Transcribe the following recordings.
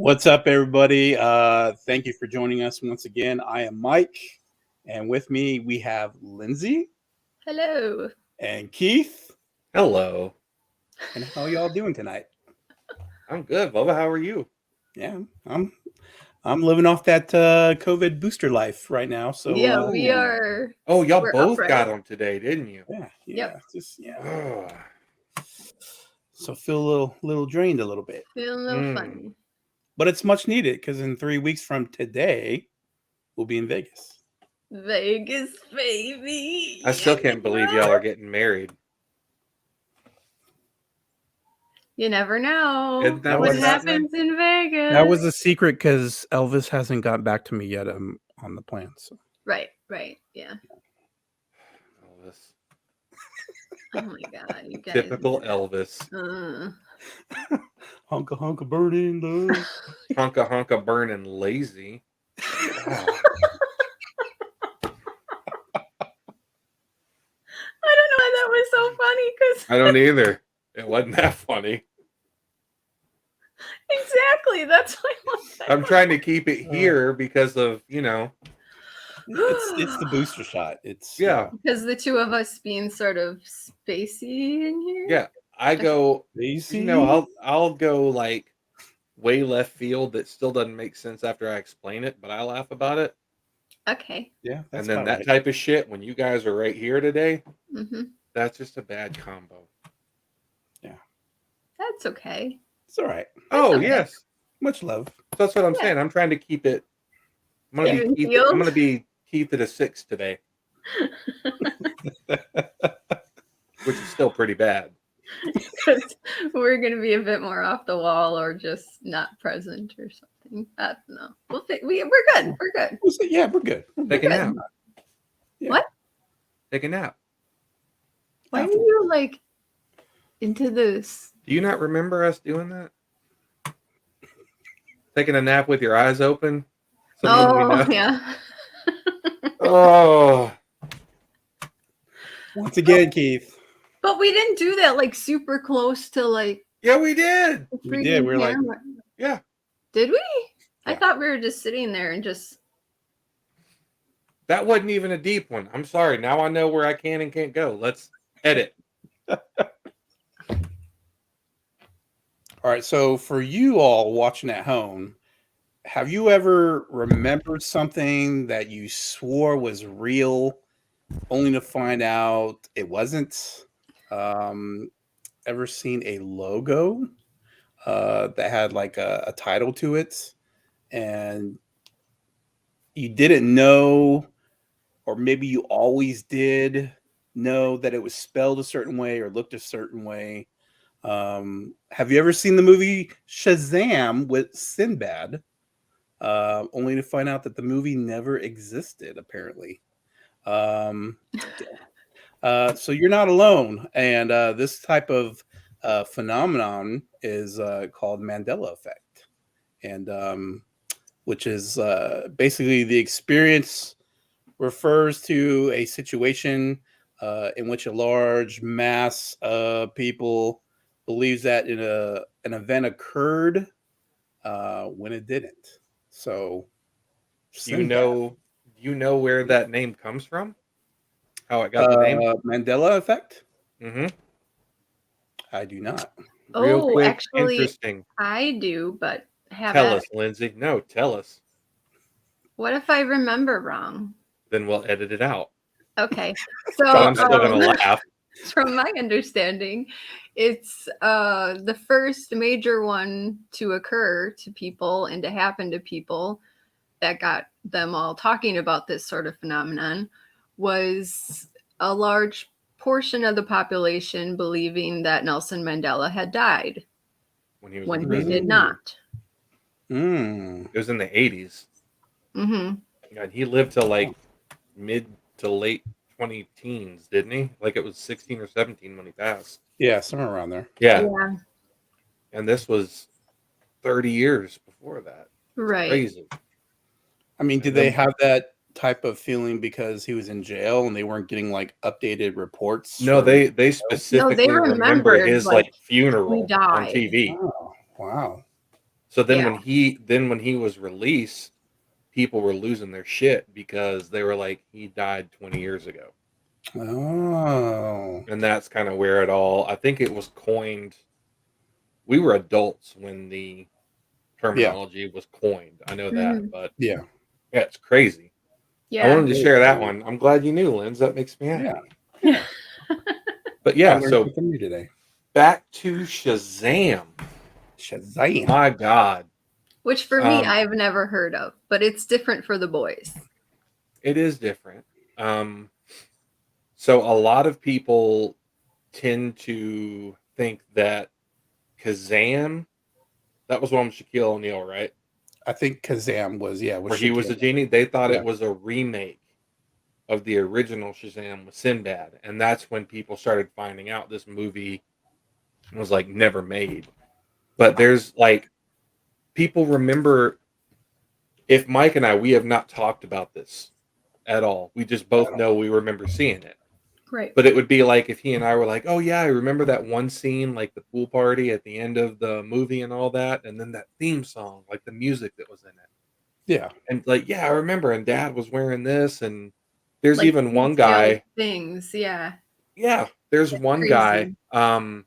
What's up, everybody? Thank you for joining us once again. I am Mike, and with me we have Lindsay Hello. and Keith. Hello. And how y'all doing tonight? I'm good, Bubba. How are you? Yeah, I'm living off that COVID booster life right now. So yeah, we are. Oh, y'all We're both upright. got them today, didn't you? yeah, Ugh. So feel a little drained a little bit, Feeling a little funny. but it's much needed because in 3 weeks from today we'll be in Vegas. Vegas, baby. I still can't believe y'all are getting married. You never know Isn't that what what's happens in Vegas. That was a secret because Elvis hasn't got back to me yet on the plan. So. right, yeah. Elvis. Oh my God, you guys. Typical Elvis. Honka honka burning love. Honka honka burning lazy. Wow. I don't know why that was so funny because I don't either. It wasn't that funny. exactly that's why I'm trying to keep it here because of, It's the booster shot. It's yeah. because the two of us being sort of spacey in here. Yeah. I go, Easy. I'll go like way left field that still doesn't make sense after I explain it, but I laugh about it. Okay. Yeah. And then that type of shit, when you guys are right here today, that's just a bad combo. Yeah. That's okay. It's all right. Oh, yes. Much love. So that's what I'm saying. I'm trying to keep it. I'm gonna be Keith at a 6 today. Which is still pretty bad. We're gonna be a bit more off the wall or just not present or something. I don't know. We're good. We're good. Yeah, we're good. Take a nap. Yeah. What? Take a nap. Why are you like into this? Do you not remember us doing that? Taking a nap with your eyes open? Yeah. Oh. Once again, Keith. But we didn't do that like super close to like. Yeah, we did. We did. We were like, yeah. Did we? Yeah. I thought we were just sitting there and just. That wasn't even a deep one. I'm sorry. Now I know where I can and can't go. Let's edit. All right. So for you all watching at home, have you ever remembered something that you swore was real, only to find out it wasn't? Ever seen a logo that had like a title to it, and you didn't know, or maybe you always did know that it was spelled a certain way or looked a certain way? Have you ever seen the movie Shazam with Sinbad? Only to find out that the movie never existed, apparently. So you're not alone. And this type of phenomenon is called Mandela Effect, and which is basically the experience refers to a situation in which a large mass of people believes that an event occurred when it didn't. So, You know where that name comes from? How it got the name? Mandela Effect? Mm-hmm. I do not. Real quick, actually, interesting. I do, but tell us, Lindsay. No, tell us. What if I remember wrong? Then we'll edit it out. Okay. So I'm still gonna laugh. From my understanding, it's the first major one to occur to people and to happen to people that got them all talking about this sort of phenomenon was a large portion of the population believing that Nelson Mandela had died when he did not. It was in the 80s. Mm-hmm. God, he lived till like mid to late 20 teens, didn't he? Like it was 16 or 17 when he passed. Yeah, somewhere around there. Yeah. And this was 30 years before that. Right. Crazy. I mean, did they have that type of feeling because he was in jail and they weren't getting like updated reports? No, they specifically remember his like funeral on TV. Oh, wow. So then Yeah. when he was released, people were losing their shit because they were like, he died 20 years ago. Oh. And that's kind of where it all, I think it was coined. We were adults when the Yeah. terminology was coined. I know that, Mhm. but Yeah. yeah, it's crazy. I Yeah. wanted to share that one. I'm glad you knew, Linz. That makes me Yeah. happy. Yeah. But I yeah, learned so something new today. back to Shazam. Shazam. My God. Which for me, I've never heard of, but it's different for the boys. It is different. So a lot of people tend to think that Kazam, that was one with Shaquille O'Neal, right? I think Kazam was Where he was Shaquille. a genie. They thought Yeah. it was a remake of the original Shazam with Sinbad. And that's when people started finding out this movie was like never made. But there's like, people remember, if Mike and I, we have not talked about this at all. We just both know we remember seeing it. Right. But it would be like if he and I were like, oh yeah, I remember that one scene, like the pool party at the end of the movie and all that, and then that theme song, like the music that was in it. Yeah. And like, yeah, I remember, and Dad was wearing this, and there's Like even one detailed guy. things. Yeah. Yeah, there's one guy. Crazy.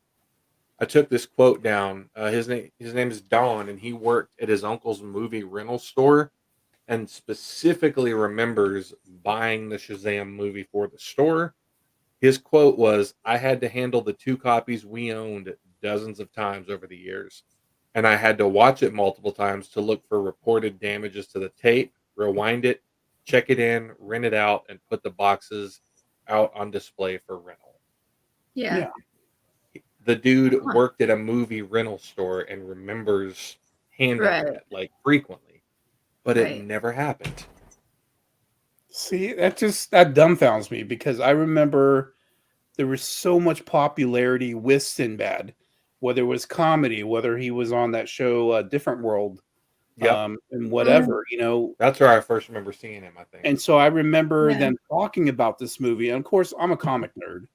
I took this quote down. His name is Don, and he worked at his uncle's movie rental store, and specifically remembers buying the Shazam movie for the store. His quote was, I had to handle the 2 copies we owned dozens of times over the years, and I had to watch it multiple times to look for reported damages to the tape, rewind it, check it in, rent it out, and put the boxes out on display for rental. Yeah. Yeah. The dude Huh. worked at a movie rental store and remembers handling Right. it like frequently, but it Right. never happened. See, that dumbfounds me because I remember there was so much popularity with Sinbad, whether it was comedy, whether he was on that show, Different World, Yep. and whatever. That's where I first remember seeing him, I think. And so I remember Yeah. them talking about this movie. And of course, I'm a comic nerd.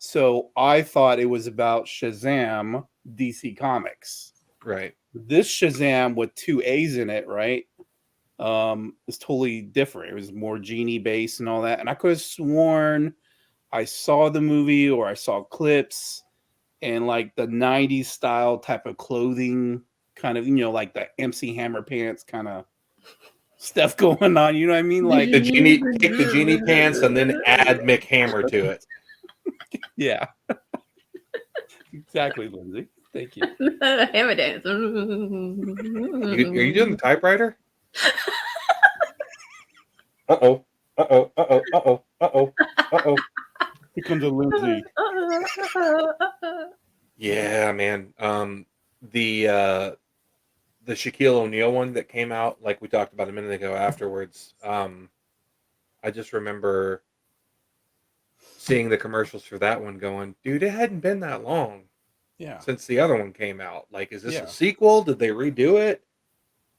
So I thought it was about Shazam, DC Comics. Right. This Shazam with 2 A's in it, right? Is totally different. It was more genie based and all that. And I could have sworn I saw the movie or I saw clips and like the 90s style type of clothing, kind of, like the MC Hammer pants kind of stuff going on. You know what I mean? Like, Take the genie pants and then add Mick Hammer to it. yeah. Exactly, Lindsay. Thank you. Hammer dance. Are you doing the typewriter? Uh-oh. Uh-oh. Uh-oh. Uh-oh. Uh-oh. Uh-oh. Here comes a Lindsay. Yeah, man. The Shaquille O'Neal one that came out, like we talked about a minute ago afterwards, I just remember seeing the commercials for that one going, dude, it hadn't been that long Yeah. since the other one came out. Like, is this Yeah. a sequel? Did they redo it?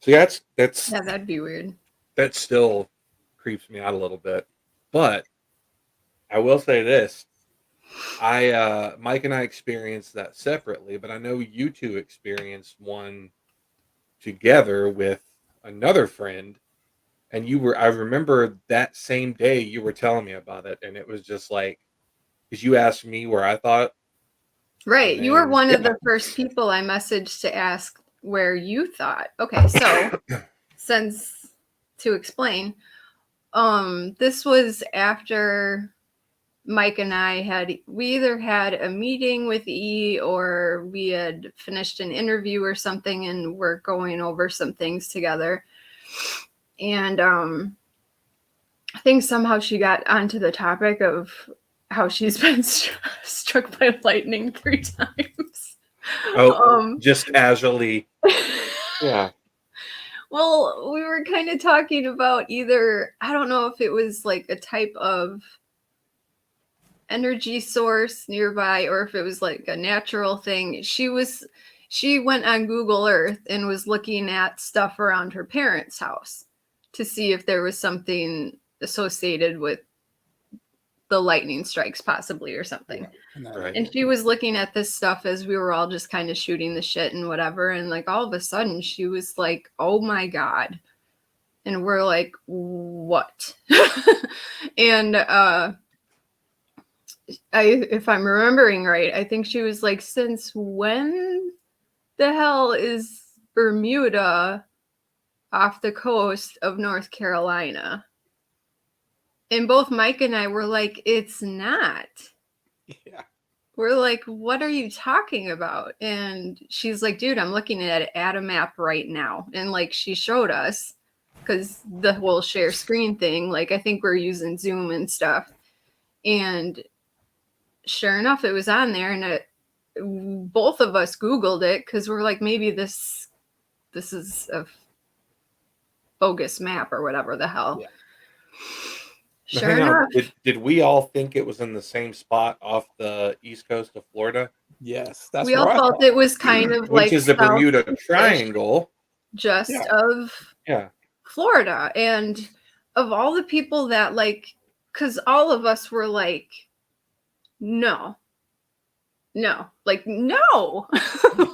So that's Yeah, that'd be weird. that still creeps me out a little bit. But I will say this. Mike and I experienced that separately, but I know you two experienced one together with another friend. And I remember that same day you were telling me about it, and it was just like, because you asked me where I thought. Right. And You were then- one of the first people I messaged to ask where you thought. Okay, so to explain, this was after Mike and I we either had a meeting with E or we had finished an interview or something and we're going over some things together. And I think somehow she got onto the topic of how she's been struck by lightning 3 times. Just casually. Yeah. Well, we were kind of talking about either, I don't know if it was like a type of energy source nearby or if it was like a natural thing. She went on Google Earth and was looking at stuff around her parents' house to see if there was something associated with the lightning strikes possibly or something. Right. And she was looking at this stuff as we were all just kind of shooting the shit and whatever. And like all of a sudden she was like, oh my God. And we're like, what? And if I'm remembering right, I think she was like, since when the hell is Bermuda off the coast of North Carolina? And both Mike and I were like, it's not. Yeah. We're like, what are you talking about? And she's like, dude, I'm looking at a map right now. And like, she showed us, because the whole share screen thing, like, I think we're using Zoom and stuff. And sure enough, it was on there. And both of us Googled it because we're like, maybe this is a bogus map or whatever the hell. Yeah. Sure Hang on. enough. Did we all think it was in the same spot off the east coast of Florida? Yes, that's We all what I thought thought. it was kind of Which like is the Bermuda southeast-ish, Triangle. just Yeah. of Yeah. Florida. And of all the people that like, because all of us were like, no, like, no.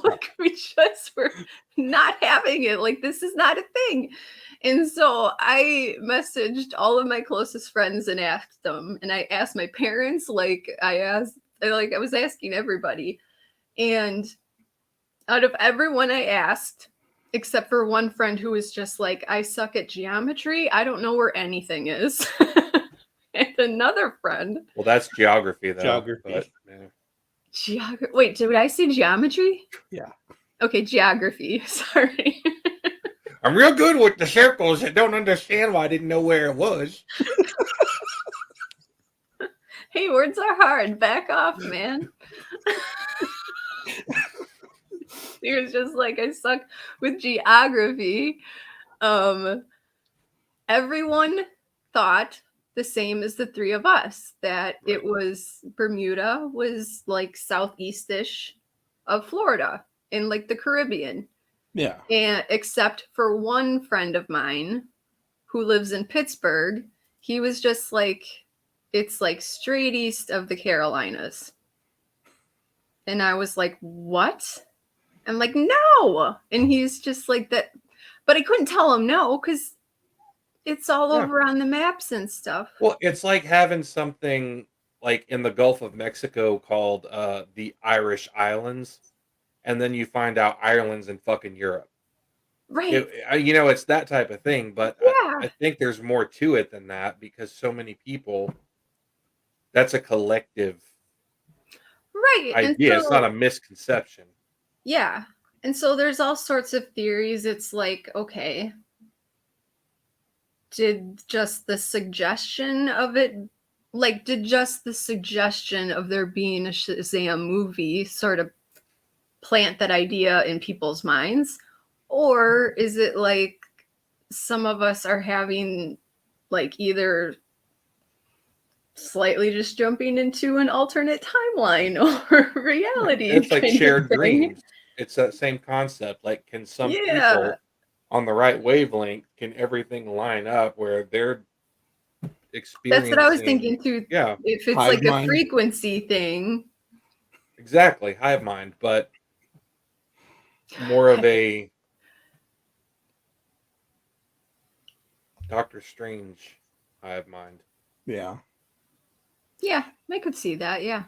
Like, we just were not having it. Like, this is not a thing. And so I messaged all of my closest friends and asked them. And I asked my parents, like I was asking everybody. And out of everyone I asked, except for one friend who was just like, I suck at geometry. I don't know where anything is. And another friend. Well, that's geography, though. Geography. But, yeah. Wait, did I say geometry? Yeah. Okay, geography. Sorry. I'm real good with the circles. I don't understand why I didn't know where it was. Hey, words are hard. Back off, man. He was just like, I suck with geography. Everyone thought the same as the three of us, that it was Bermuda was like southeast-ish of Florida in like the Caribbean. Yeah. And except for one friend of mine who lives in Pittsburgh, he was just like, it's like straight east of the Carolinas. And I was like, what? I'm like, no. And he's just like that. But I couldn't tell him no, because it's all over on the maps and stuff. Well, it's like having something like in the Gulf of Mexico called the Irish Islands. And then you find out Ireland's in fucking Europe. Right. It's that type of thing. But Yeah. I think there's more to it than that, because so many people, that's a collective Right. idea. And It's not a misconception. Yeah. And so there's all sorts of theories. It's like, okay, did just the suggestion of there being a Shazam movie sort of plant that idea in people's minds? Or is it like some of us are having like either slightly just jumping into an alternate timeline or reality? It's like kind of shared thing? dreams. It's that same concept. Like, can some people on the right wavelength, can everything line up where they're experiencing? That's what I was thinking too. Yeah. If it's Hive like mind. a frequency thing. Exactly. Hive mind, but more of a Doctor Strange hive mind. Yeah. Yeah, I could see that. Yeah.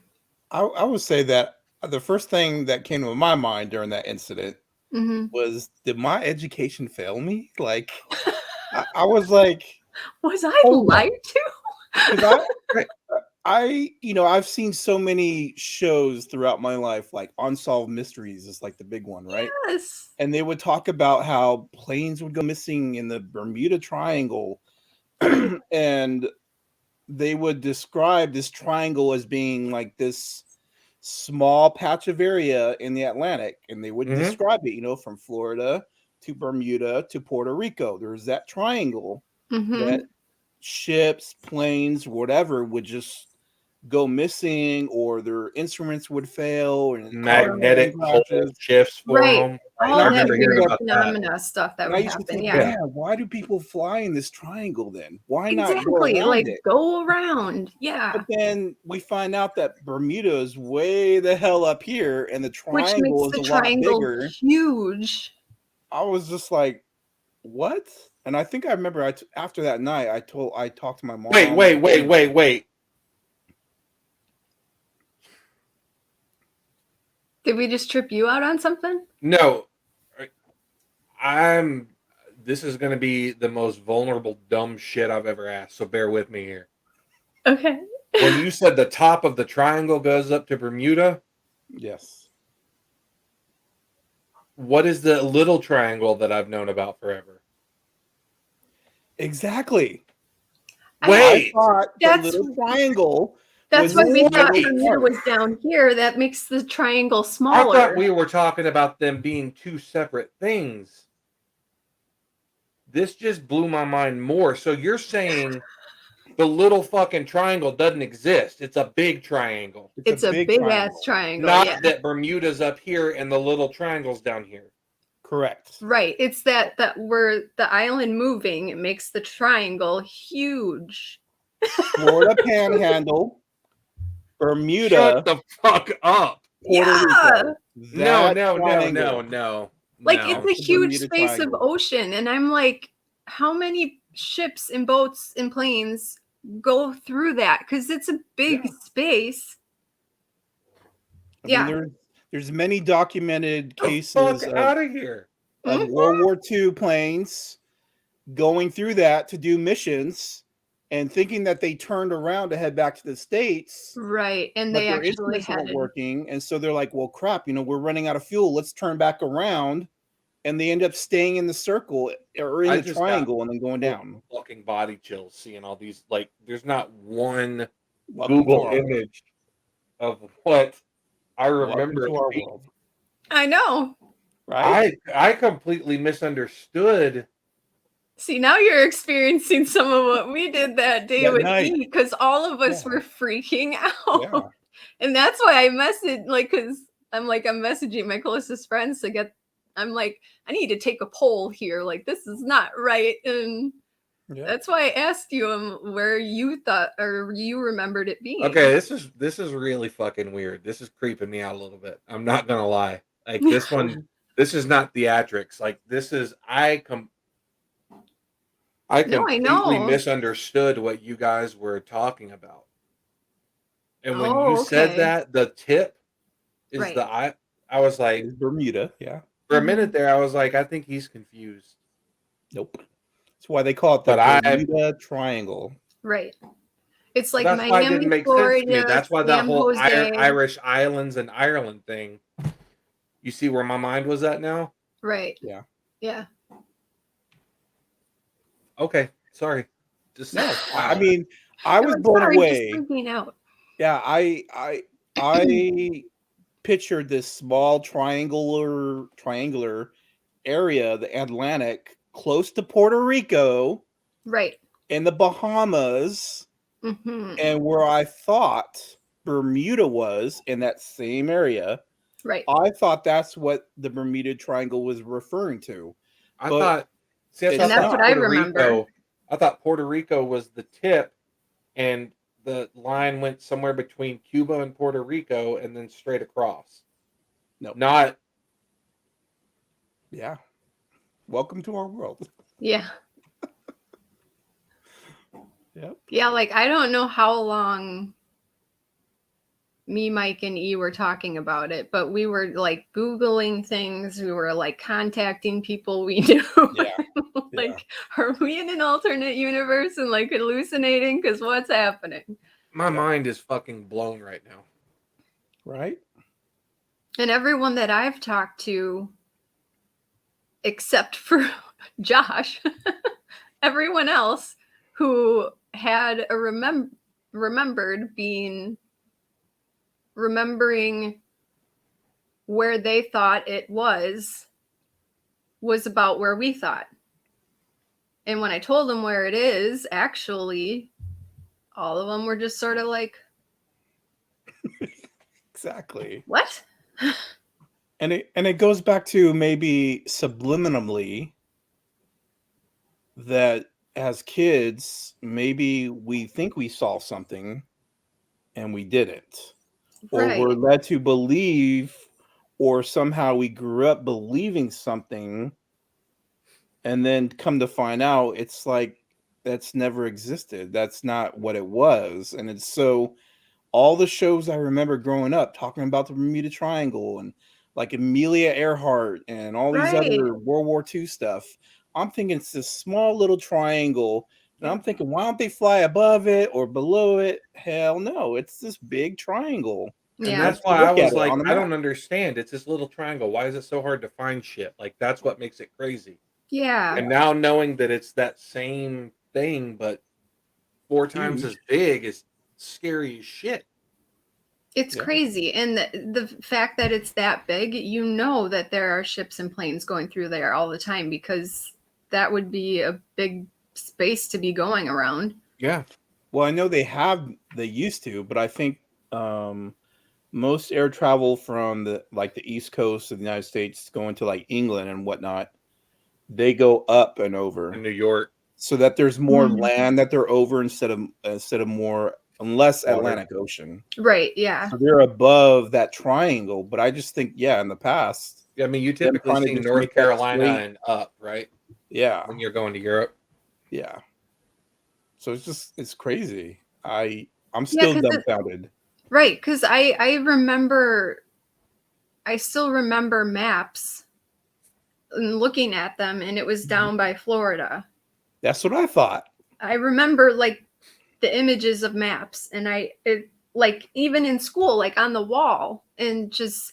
I would say that the first thing that came to my mind during that incident Mm-hmm. was, did my education fail me? Like, I was like, Was I Hold on. lied to? 'cause I've seen so many shows throughout my life, like Unsolved Mysteries is like the big one, right? Yes. And they would talk about how planes would go missing in the Bermuda Triangle, and they would describe this triangle as being like this small patch of area in the Atlantic, and they would Mhm. describe it, from Florida to Bermuda to Puerto Rico. There's that triangle Mm-hmm. that ships, planes, whatever would just go missing, or their instruments would fail, and Magnetic car pole crashes. shifts for Right. them. all I that remember hearing weird about that. phenomena stuff that And I would used to happen. think, Yeah. man, why do people fly in this triangle then? Why not go Exactly. around Like it? go around. Yeah. But then we find out that Bermuda is way the hell up here, and the Which triangle makes is the a lot triangle bigger. huge. I was just like, what? And I think I remember after that night, I talked to my mom. Wait. Did we just trip you out on something? No, this is going to be the most vulnerable, dumb shit I've ever asked. So bear with me here. Okay. When you said the top of the triangle goes up to Bermuda, Yes. what is the little triangle that I've known about forever? Exactly. Wait, I thought the That's- little triangle. That's was why we the thought middle Bermuda part. was down here. That makes the triangle I smaller. thought we were talking about them being two separate things. This just blew my mind more. So you're saying the little fucking triangle doesn't exist. It's a big triangle. It's a big ass triangle. Not Yeah. that Bermuda's up here and the little triangle's down here. Correct. Right. It's that where the island moving, it makes the triangle huge. Florida Panhandle, Bermuda, Shut the fuck up. Puerto Rico. No. Like No. it's a The huge Bermuda space Triangle. of ocean, and I'm like, how many ships and boats and planes go through that? Because it's a big space. I mean, there's many documented cases Fuck out of here. of World War II planes going through that to do missions and thinking that they turned around to head back to the States. Right. And But they their actually instruments weren't had working. And so they're like, well, crap, we're running out of fuel. Let's turn back around. And they end up staying in the circle or in the triangle and then going down. Fucking body chills seeing all these. Like, there's not one Welcome Google to our image of what I remember. Welcome to our world. I know. Right? I completely misunderstood. See, now you're experiencing some of what we did that day That with night. me because all of us Yeah. were freaking out. Yeah. And that's why I messaged, because I'm messaging my closest friends to get, I'm like, I need to take a poll here. Like, this is not right. And that's why I asked you where you thought or you remembered it being. Okay, this is really fucking weird. This is creeping me out a little bit. I'm not gonna lie. Like this one, this is not theatrics. Like this is I completely know. misunderstood what you guys were talking about. And when Oh, you said okay. that, the tip is Right. I was like, It's Bermuda. Yeah. for a minute there, I was like, I think he's confused. Nope. That's why they call it the Bermuda Triangle. Right. It's like That's why it Miami, didn't make Florida, sense to me. That's why that San whole Jose. Irish Islands and Ireland thing. You see where my mind was at now? Right. Yeah. Yeah. Okay. Sorry. Just No. I mean, I was blown away. Just freaking out. Yeah, I pictured this small triangular area, the Atlantic, close to Puerto Rico, right, in the Bahamas, and where I thought Bermuda was in that same area. Right. I thought that's what the Bermuda Triangle was referring to. I thought and that's what I remember. I thought Puerto Rico was the tip, and the line went somewhere between Cuba and Puerto Rico, and then straight across. No, not. Yeah. Welcome to our world. Yeah. Yep. Yeah, like I don't know how long me, Mike, and E were talking about it, but we were like Googling things. We were like contacting people we knew. Yeah. Like, are we in an alternate universe and like hallucinating? Because what's happening? My mind is fucking blown right now. Right. And everyone that I've talked to, except for Josh, everyone else who had a remembering where they thought it was about where we thought. And when I told them where it is, actually, all of them were just sort of like, exactly. what? And it goes back to maybe subliminally that as kids, maybe we think we saw something and we didn't, or we're Right. led to believe, or somehow we grew up believing something, and then come to find out it's like that's never existed. That's not what it was. And it's so all the shows I remember growing up talking about the Bermuda Triangle and like Amelia Earhart and all these Right. other World War II stuff. I'm thinking it's this small little triangle. And I'm thinking, why don't they fly above it or below it? Hell no, it's this big triangle. And Yeah. that's If you why I look at was it like, on the I map. don't understand. It's this little triangle. Why is it so hard to find shit? Like, that's what makes it crazy. Yeah. And now knowing that it's that same thing, but 4 times Huge. as big is scary as shit. It's Yeah. crazy. And the fact that it's that big, you know that there are ships and planes going through there all the time, because that would be a big space to be going around. Yeah. Well, I know they used to, but I think most air travel from the East Coast of the United States going to like England and whatnot, they go up and over, In New York. so that there's more Mhm. land that they're over instead of more less Water. Atlantic Ocean. Right. Yeah. So they're above that triangle. But I just think, yeah, in the past, I mean, you them typically trying to see just North make that Carolina straight, and up, right? yeah, When you're going to Europe. yeah. So it's crazy. I'm Yeah, still 'cause dumbfounded. right, because I still remember maps and looking at them, and it was down by Florida. That's what I thought. I remember like the images of maps, and like even in school, like on the wall, and just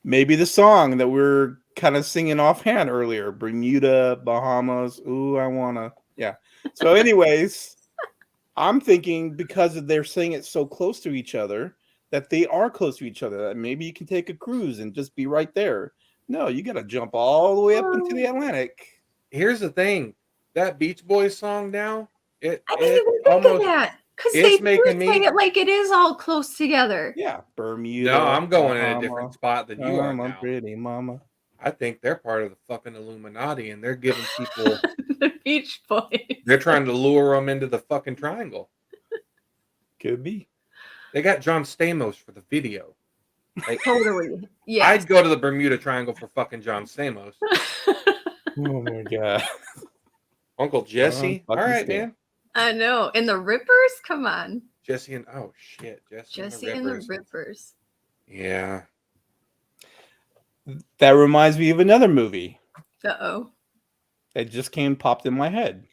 Maybe the song that we're kind of singing offhand earlier, Bermuda, Bahamas. Ooh, I wanna. Yeah. So, anyways, I'm thinking because they're saying it so close to each other that they are close to each other. That maybe you can take a cruise and just be right there. No, you got to jump all the way up into the Atlantic. Here's the thing. That Beach Boys song now, I didn't even think of almost that, because it's they do making say me. it like it is all close together. Yeah, Bermuda. No, I'm going in a Bahama, different spot than you are I'm a now. pretty mama. I think they're part of the fucking Illuminati, and they're giving people. The Beach Boys. They're trying to lure them into the fucking triangle. Could be. They got John Stamos for the video. Like, Totally. Yeah. I'd go to the Bermuda Triangle for fucking John Stamos. Oh my god. Uncle Jesse. All fucking right, Stan. man. I know. And the Rippers? Come on. Jesse and oh shit, Jesse and the Rippers. Yeah. That reminds me of another movie Uh-oh. that just popped in my head.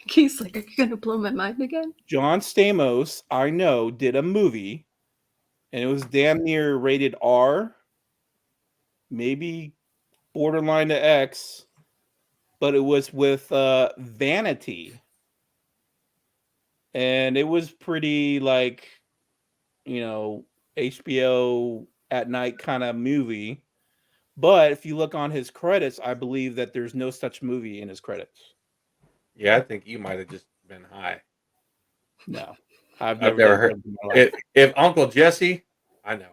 He's like, are you going to blow my mind again? John Stamos, I know, did a movie, and it was damn near rated R, maybe borderline to X, but it was with Vanity. And it was pretty like, HBO at night kind of movie. But if you look on his credits, I believe that there's no such movie in his credits. Yeah, I think you might have just been high. No. I've I've never never heard drugs in my life. if Uncle Jesse, I know.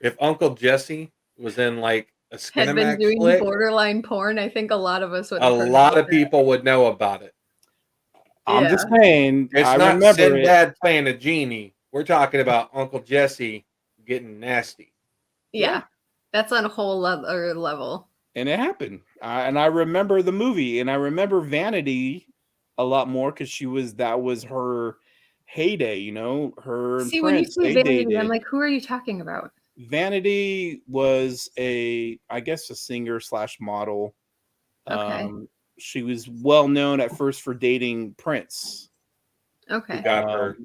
If Uncle Jesse was in like a Had been Skinamax doing flick, borderline porn, I think a lot of us would a have heard lot about of people would know about it. I'm just saying, It's I not remember it. Sinbad playing a genie. We're talking about Uncle Jesse getting nasty. Yeah. That's on a whole other level. And it happened. And I remember the movie, and I remember Vanity a lot more because that was her heyday, her and See, when you Prince, say they Vanity, I'm dated. like, who are you talking about? Vanity was I guess a singer / model. Okay. She was well known at first for dating Prince. Okay. Got her.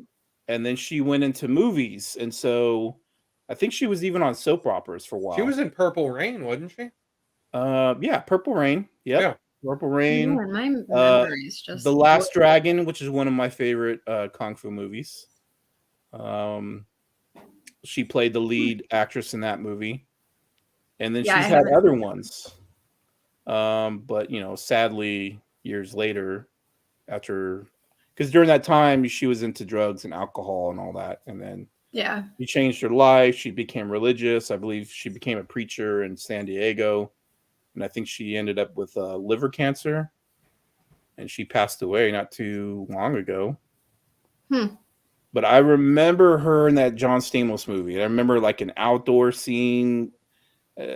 And then she went into movies, and so I think she was even on soap operas for a while. She was in Purple Rain, wasn't she? Yeah, Purple Rain. Yep. Yeah. Purple Rain. Man, my memory is just The Last Dragon, which is one of my favorite kung fu movies. She played the lead actress in that movie, and then she's had other ones. But sadly, years later, because during that time she was into drugs and alcohol and all that, and then Yeah. She changed her life. She became religious. I believe she became a preacher in San Diego. And I think she ended up with liver cancer. And she passed away not too long ago. But I remember her in that John Stamos movie. I remember like an outdoor scene,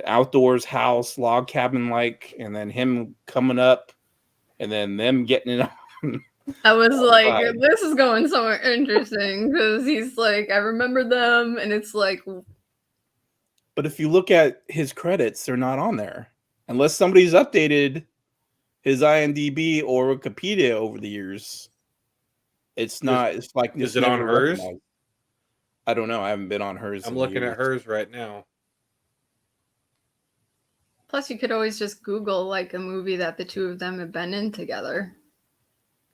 outdoors house, log cabin like, and then him coming up and then them getting it on. I was like, Right. this is going somewhere interesting because he's like, I remember them, and it's like, But if you look at his credits, they're not on there. Unless somebody's updated his IMDb or Wikipedia over the years. It's not, it's like, Is it's it on never hers? recognized. I don't know. I haven't been on hers. I'm in looking years. at hers right now. plus you could always just Google like a movie that the two of them have been in together.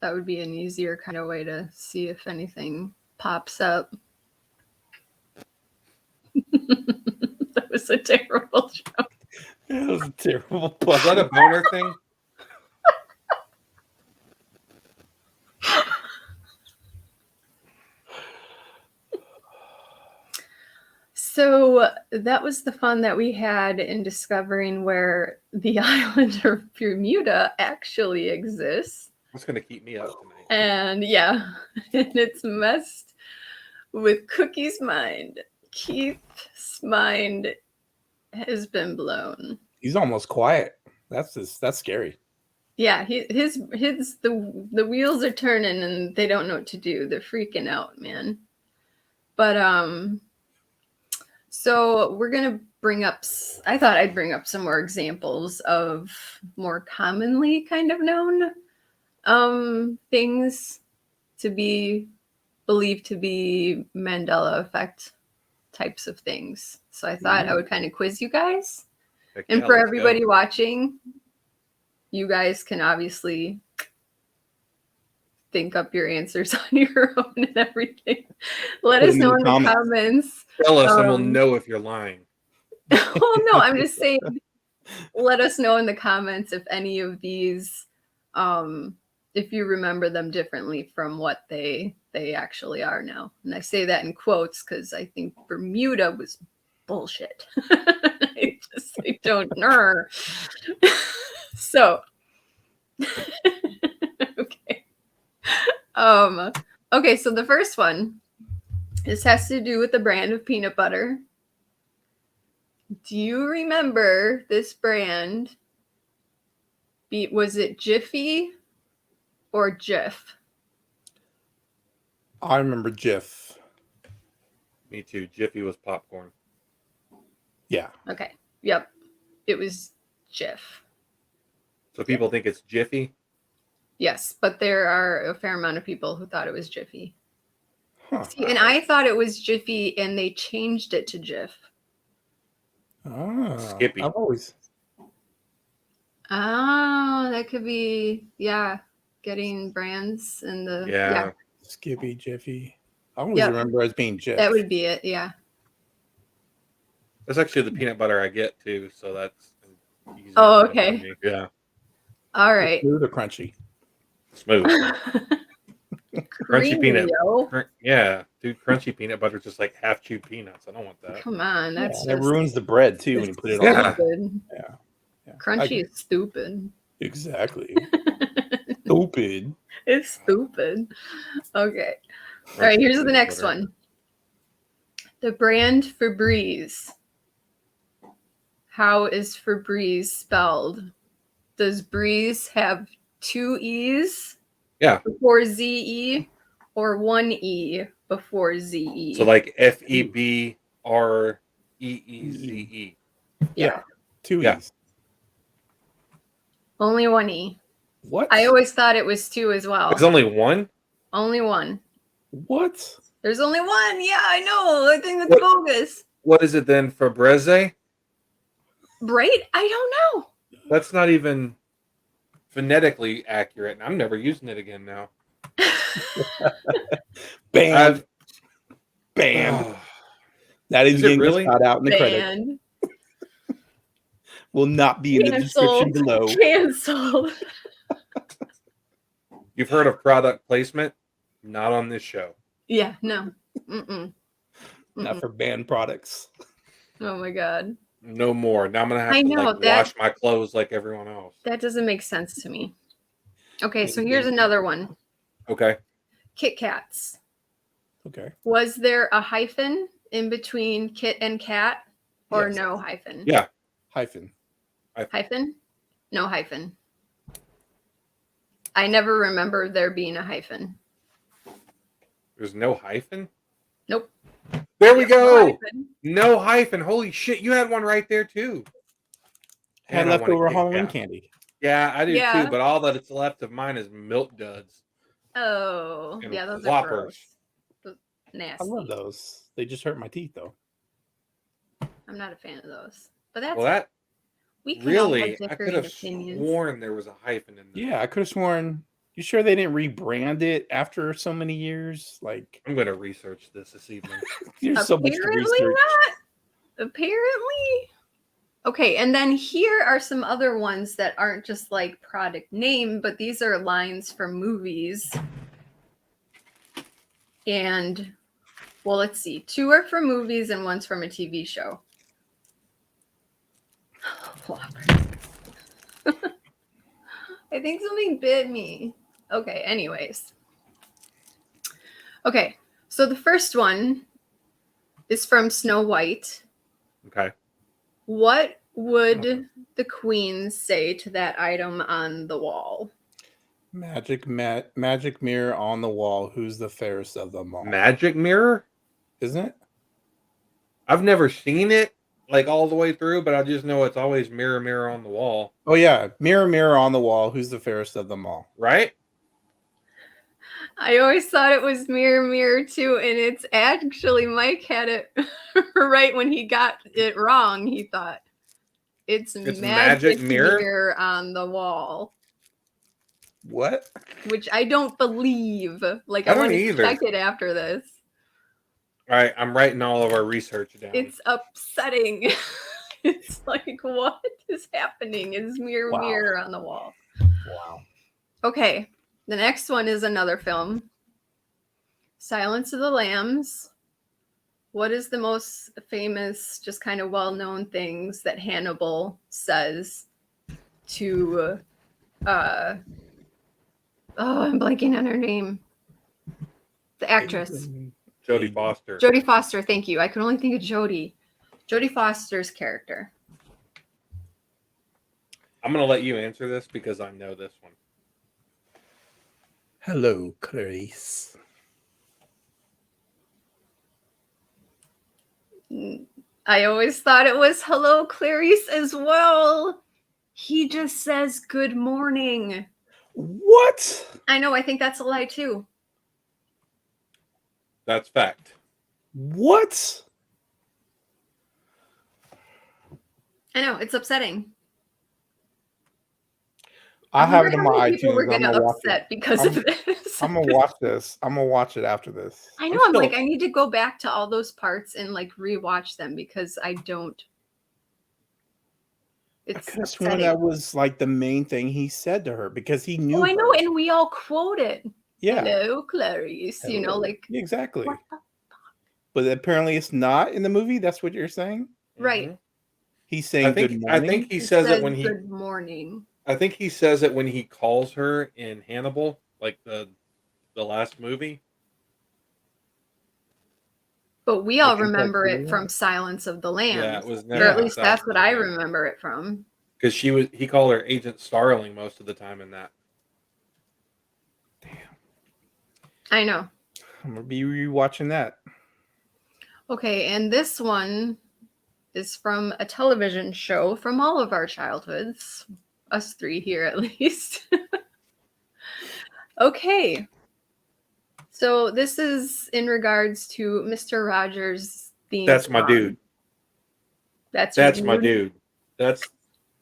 That would be an easier kind of way to see if anything pops up. That was a terrible joke. That was a terrible Is that a boner thing? So that was the fun that we had in discovering where the island of Bermuda actually exists. That's going to keep me up tonight. And yeah, and it's messed with Cookie's mind. Keith's mind has been blown. He's almost quiet. That's scary. Yeah, the wheels are turning and they don't know what to do. They're freaking out, man. But so we're gonna bring up. I thought I'd bring up some more examples of more commonly kind of known things to be believed to be Mandela Effect types of things. So I thought I would kind of quiz you guys. Heck And yeah, for let's everybody go. watching, you guys can obviously think up your answers on your own and everything. Let Put us them in know the in the comments. Tell us and we'll um, know if you're lying. Well, no, I'm just saying, let us know in the comments if any of these, if you remember them differently from what they actually are now. And I say that in quotes because I think Bermuda was bullshit. I don't know. So, okay. Okay, so the first one, this has to do with the brand of peanut butter. Do you remember this brand? Was it Jiffy or Jif? I remember Jif. Me too. Jiffy was popcorn. Yeah. Okay. Yep. It was Jif. So people think it's Jiffy? Yes, but there are a fair amount of people who thought it was Jiffy. Huh. See, and I thought it was Jiffy and they changed it to Jif. Ah, Skippy. I've always. Oh, that could be, yeah, getting brands and the Yeah. Skippy, Jiffy. I always Yep. remember as being Jif. that would be it. Yeah. That's actually the peanut butter I get too, so that's easy. Oh, enough for okay. me. Yeah. All right. Smooth or crunchy? Smooth. Crunchy peanut. Yo. Yeah, dude, crunchy peanut butter is just like half chewed peanuts. I don't want that. Come on, that's Yeah, it just ruins the bread too when you put it on. Yeah. stupid. Yeah. I Crunchy agree. is stupid. Exactly. Stupid. It's stupid. Okay. Crunchy All right, here's the peanut next butter. one. The brand Febreze. How is Febreze spelled? Does breeze have two E's Yeah. before Z-E or one E before Z-E? So like Febreze. yeah. Two Yeah. E's. Only one E. What? I always thought it was two as well. There's only one? Only one. What? There's only one. Yeah, I know. I think that's What? bogus. What is it then? Febreze? Right? I don't know. That's not even phonetically accurate, and I'm never using it again now. Banned. Banned. Oh, That is Is it getting really? shot out in the credit. Banned. Will not be in the description below. Canceled. you've heard of product placement? Not on this show. Yeah, no. Mm-mm. Not for banned products. Oh my god. No more. Now I'm gonna have I to know, like that- wash my clothes like everyone else. That doesn't make sense to me. Okay, so Maybe. here's another one. Okay. Kit Kats. Okay. Was there a hyphen in between kit and cat, or Yes. no hyphen? Yeah. Hyphen. Hyphen? No hyphen. I never remember there being a hyphen. There's no hyphen? Nope. There we Yep, no go. hyphen. No hyphen. Holy shit. You had one right there too. Had And I want a leftover Kit Halloween Kat. candy. Yeah, I do Yeah. too, but all that it's left of mine is Milk Duds. Oh, And yeah, those Whoppers. are gross. Those- Nasty. I love those. They just hurt my teeth though. I'm not a fan of those. But that's Well, that we can really, all I have could differing have opinions. sworn there was a hyphen in there. Yeah, I could have sworn. You sure they didn't rebrand it after so many years? Like, I'm going to research this evening. there's so much to Apparently research. not. Apparently. Okay, and then here are some other ones that aren't just like product name, but these are lines from movies. And well, let's see. 2 are from movies and 1's from a TV show. I think something bit me. Okay, anyways. Okay, so the first one is from Snow White. Okay. What would the queen say to that item on the wall? Magic mirror on the wall. Who's the fairest of them all? Magic mirror? Isn't it? I've never seen it like all the way through, but I just know it's always mirror, mirror on the wall. Oh yeah, mirror on the wall. Who's the fairest of them all? Right? I always thought it was Mirror Mirror too, and it's actually Mike had it right when he got it wrong. He thought it's magic mirror on the wall, What? which I don't believe. Like I I don't want to either. check it after this. All right, I'm writing all of our research down. It's upsetting. It's like, what is happening? It's mirror Wow. mirror on the wall. Wow. Okay, the next one is another film. Silence of the Lambs. What is the most famous, just kind of well-known things that Hannibal says to oh, I'm blanking on her name. The actress. Jodie Foster. Jodie Foster, thank you. I could only think of Jodie. Jodie Foster's character. I'm going to let you answer this because I know this one. Hello, Clarice. I always thought it was hello, Clarice, as well. He just says good morning. What? I know, I think that's a lie too. That's fact. What? I know, it's upsetting. I have it wonder in how my many people iTunes. were I'm gonna gonna watch it. upset because of this. I'm gonna watch this. I'm gonna watch it after this. I know, I'm I'm still- like, I need to go back to all those parts and like rewatch them because I don't. I It's could have sworn upsetting. that was like the main thing he said to her because he knew. Oh, I know, her. and we all quote it. Yeah. Hello, Clarice. You know, Hello. like Exactly. what the- But apparently it's not in the movie. That's what you're saying. right. Mhm. He's saying good I morning. think he says it when he good morning. I think he says it when he calls her in Hannibal, like the last movie. But we all think that's remember what it it from was. Silence of the Lambs. Yeah, it was or never at least that's what I Silence of the Lambs. remember it from. Because he called her Agent Starling most of the time in that. I know. I'm gonna be rewatching that. Okay, and this one is from a television show from all of our childhoods. Us 3 here at least. Okay. So this is in regards to Mr. Rogers' theme That's my song. dude. That's my you? dude.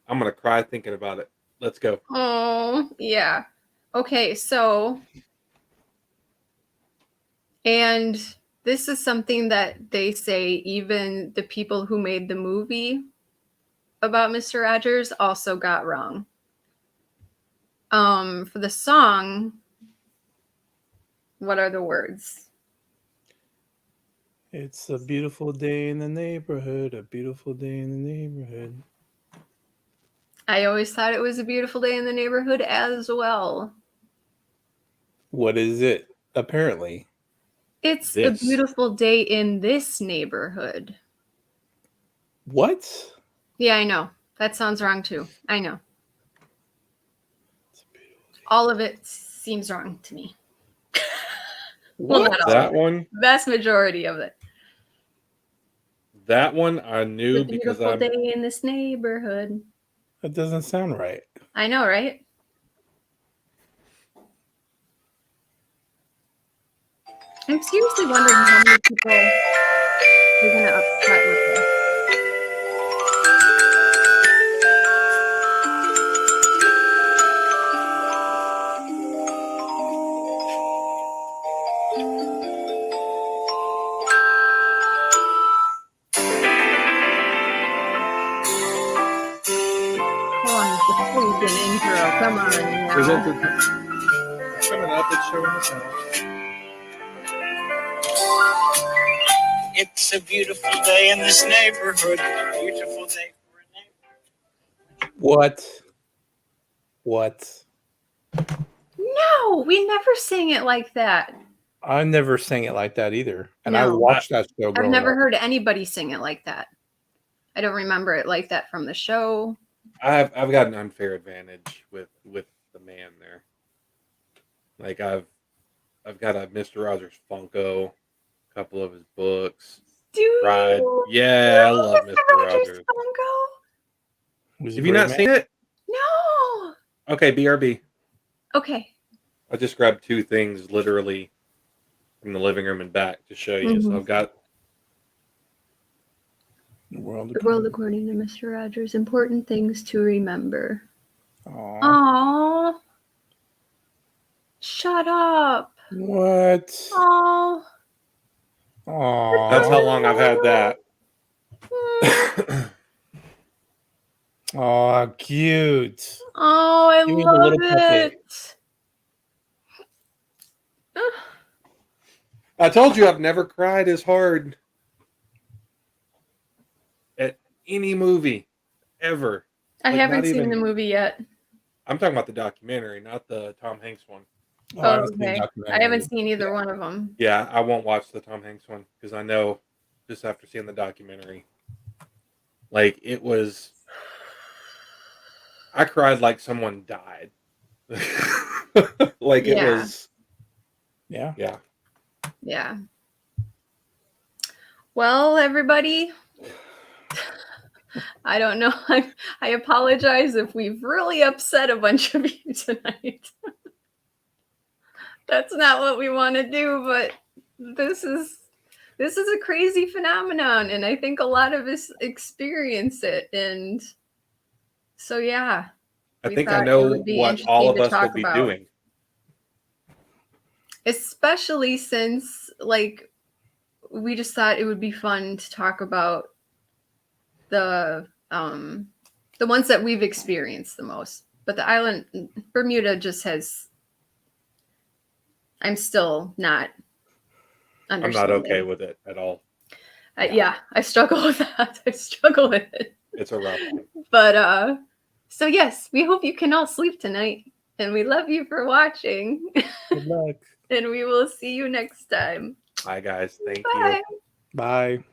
I'm gonna cry thinking about it. Let's go. Oh, yeah. Okay, so and this is something that they say even the people who made the movie about Mr. Rogers also got wrong. For the song, what are the words? It's a beautiful day in the neighborhood. A beautiful day in the neighborhood. I always thought it was a beautiful day in the neighborhood as well. What is it? Apparently. It's a This. beautiful day in this neighborhood. What? Yeah, I know. That sounds wrong too. I know. It's a beautiful day. All of it seems wrong to me. What? not all of That it. one. Vast majority of it. That one I knew The because beautiful I'm. day in this neighborhood. That doesn't sound right. I know, right? I'm seriously wondering how many people are going to upset with this. Come on, the freaking intro. Come on now. Presented. Coming up, it's showing us out. It's a beautiful day in this neighborhood. A beautiful day for a neighborhood. What? No, we never sang it like that. I never sang it like that either. And I No. watched that show I've growing never up. heard anybody sing it like that. I don't remember it like that from the show. I've got an unfair advantage with the man there. Like I've got a Mr. Rogers Funko, a couple of his books. Do Right? you? Yeah, I love Mr. Mr. Rogers Rogers. Funko? Was he Have you great, not man? seen it? No. Okay, BRB. Okay. I just grabbed two things literally from the living room and back to show you. So I've got The world. The world according to Mr. Rogers. Important things to remember. Aw. Aww. Shut up. What? Aww. Aw. that's how long I've had that. Aw, cute. Oh, I Give me the love little puppet. it. I told you I've never cried as hard at any movie ever. I Like, haven't not seen even- the movie yet. I'm talking about the documentary, not the Tom Hanks one. Oh, I Oh, haven't seen the okay. I documentary. haven't seen either one of them. Yeah, I won't watch the Tom Hanks one because I know just after seeing the documentary, like it was, I cried like someone died. Like it Yeah. was, Yeah. yeah. Yeah. Well, everybody, I don't know. I apologize if we've really upset a bunch of you tonight. That's not what we want to do, but this is a crazy phenomenon, and I think a lot of us experience it. And so, yeah, I we think I thought it know would be what all of interesting to us will talk be about. doing. Especially since, like, we just thought it would be fun to talk about the ones that we've experienced the most. But the island, Bermuda, just has. I'm still not. I'm not okay with it at all. Yeah, I struggle with that. I struggle with it. It's a rough one. But so yes, we hope you can all sleep tonight, and we love you for watching. Good luck. And we will see you next time. Bye, guys. Thank you. Bye. Bye.